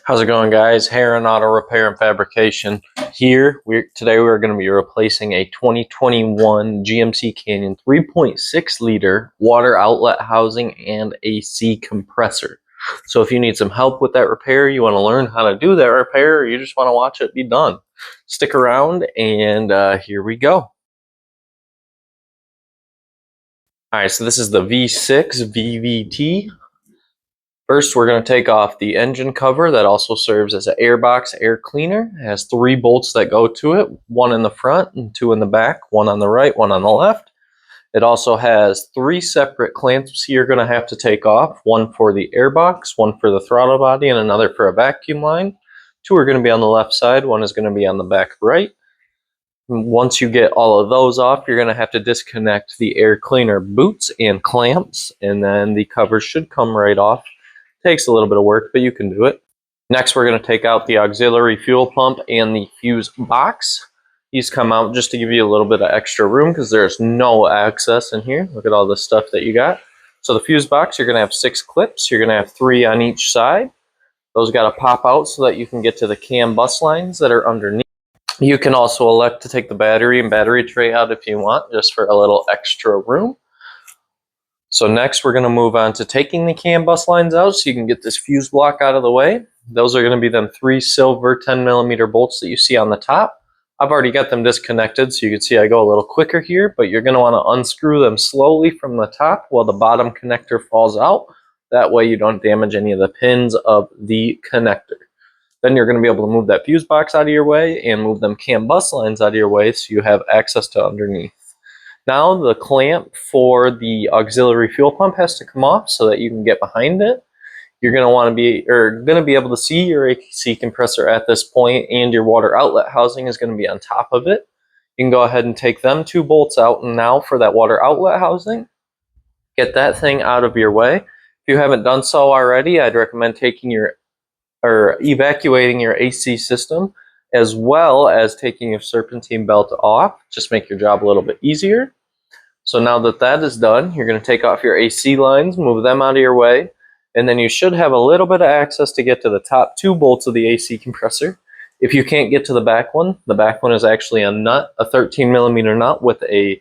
How's it going, guys? Heron Auto Repair and Fabrication here. Today we're going to be replacing a 2021 GMC Canyon 3.6 liter water outlet housing and AC compressor. So if you need some help with that repair, you want to learn how to do that repair, or you just want to watch it be done, stick around and here we go. Alright, so this is the V6 VVT. First, we're going to take off the engine cover that also serves as an airbox air cleaner. It has 3 bolts that go to it, 1 in the front and 2 in the back, 1 on the right, 1 on the left. It also has 3 separate clamps you're going to have to take off, 1 for the airbox, 1 for the throttle body, and another for a vacuum line. 2 are going to be on the left side, 1 is going to be on the back right. Once you get all of those off, you're going to have to disconnect the air cleaner boots and clamps, and then the cover should come right off. Takes a little bit of work, but you can do it. Next, we're going to take out the auxiliary fuel pump and the fuse box. These come out just to give you a little bit of extra room because there's no access in here. Look at all the stuff that you got. So the fuse box, you're going to have 6 clips. You're going to have 3 on each side. Those got to pop out so that you can get to the CAN bus lines that are underneath. You can also elect to take the battery and battery tray out if you want, just for a little extra room. So next we're going to move on to taking the CAN bus lines out so you can get this fuse block out of the way. Those are going to be them 3 silver 10mm bolts that you see on the top. I've already got them disconnected, so you can see I go a little quicker here, but you're going to want to unscrew them slowly from the top while the bottom connector falls out. That way you don't damage any of the pins of the connector. Then you're going to be able to move that fuse box out of your way and move them CAN bus lines out of your way so you have access to underneath. Now the clamp for the auxiliary fuel pump has to come off so that you can get behind it. You're going to want to be able to see your AC compressor at this point, and your water outlet housing is going to be on top of it. You can go ahead and take them 2 bolts out, and now for that water outlet housing, get that thing out of your way. If you haven't done so already, I'd recommend evacuating your AC system, as well as taking your serpentine belt off. Just make your job a little bit easier. So now that that is done, you're going to take off your AC lines, move them out of your way, and then you should have a little bit of access to get to the top 2 bolts of the AC compressor. If you can't get to the back one is actually a nut, a 13mm nut with a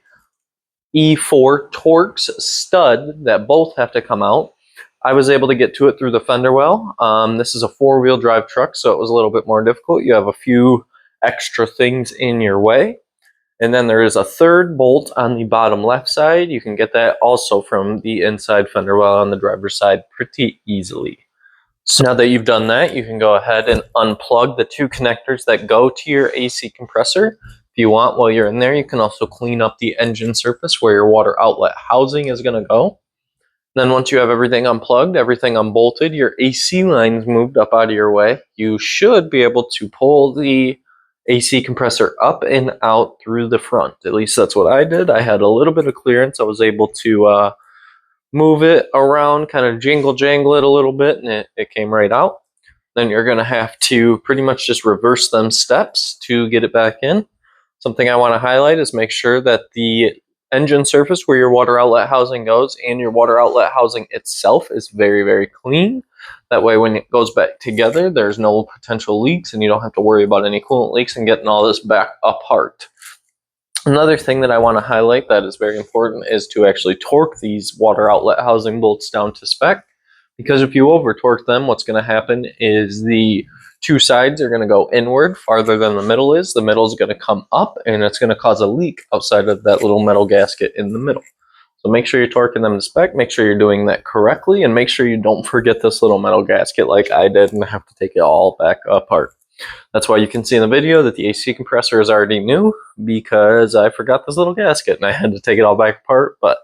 E4 Torx stud that both have to come out. I was able to get to it through the fender well. This is a 4-wheel drive truck, so it was a little bit more difficult. You have a few extra things in your way. And then there is a 3rd bolt on the bottom left side. You can get that also from the inside fender well on the driver's side pretty easily. So now that you've done that, you can go ahead and unplug the 2 connectors that go to your AC compressor. If you want, while you're in there, you can also clean up the engine surface where your water outlet housing is going to go. Then once you have everything unplugged, everything unbolted, your AC lines moved up out of your way, you should be able to pull the AC compressor up and out through the front. At least that's what I did. I had a little bit of clearance. I was able to move it around, kind of jangle it a little bit, and it came right out. Then you're going to have to pretty much just reverse them steps to get it back in. Something I want to highlight is make sure that the engine surface where your water outlet housing goes and your water outlet housing itself is very, very clean. That way when it goes back together, there's no potential leaks and you don't have to worry about any coolant leaks and getting all this back apart. Another thing that I want to highlight that is very important is to actually torque these water outlet housing bolts down to spec, because if you over torque them, what's going to happen is the 2 sides are going to go inward farther than the middle is. The middle is going to come up and it's going to cause a leak outside of that little metal gasket in the middle. So make sure you're torquing them to spec, make sure you're doing that correctly, and make sure you don't forget this little metal gasket like I did and have to take it all back apart. That's why you can see in the video that the AC compressor is already new, because I forgot this little gasket and I had to take it all back apart, but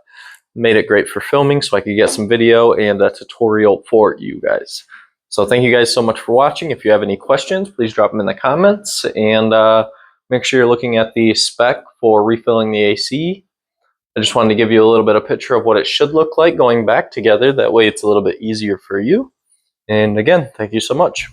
made it great for filming so I could get some video and a tutorial for you guys. So thank you guys so much for watching. If you have any questions, please drop them in the comments, and make sure you're looking at the spec for refilling the AC. I just wanted to give you a little bit of picture of what it should look like going back together. That way it's a little bit easier for you. And again, thank you so much.